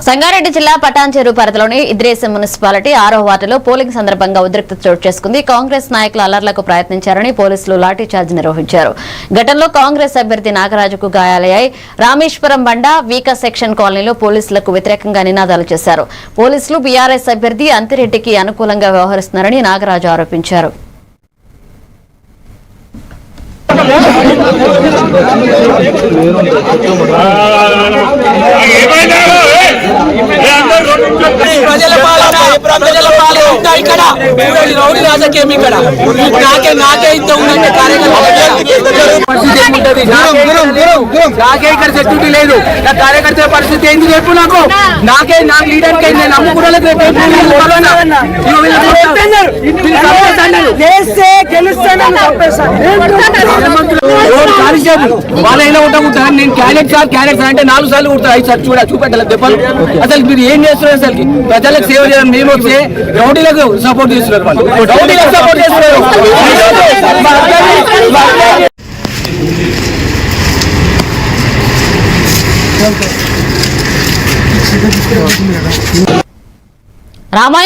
సంగారెడ్డి జిల్లా పటాన్చెరు పరిధిలోని ఇద్రేసి మున్సిపాలిటీ 6వ వార్డులో పోలింగ్ సందర్భంగా ఉద్రిక్తత చోటు చేసుకుంది. కాంగ్రెస్ నాయకులు అల్లర్లకు ప్రయత్నించారని పోలీసులు లాఠీచార్జ్ నిర్వహించారు. ఘటనలో కాంగ్రెస్ అభ్యర్థి నాగరాజుకు గాయాలయ్యాయి. రామేశ్వరం బండ వీక సెక్షన్ కాలనీలో పోలీసులకు వ్యతిరేకంగా నినాదాలు చేశారు. పోలీసులు బీఆర్ఎస్ అభ్యర్థి అంతిరెడ్డికి అనుకూలంగా వ్యవహరిస్తున్నారని నాగరాజు ఆరోపించారు. సెక్యూరిటీ లేదు. నా కార్యకర్త పరిస్థితి ఏంటి రేపు నాకు లీడర్ వాళ్ళైనా ఉంటా. నేను క్యారెక్టర్ అంటే 4 సార్లు కుడతాను, 5 సార్లు చూపెట్టాలి దెబ్బలు. అసలు మీరు ఏం చేస్తున్నారు? అసలు ప్రజలకు సేవ చేయాలి. మేము వస్తే రౌడీలకు సపోర్ట్ చేస్తున్నారు. రౌడీలకు సపోర్ట్ చేస్తున్నారు. రామాయ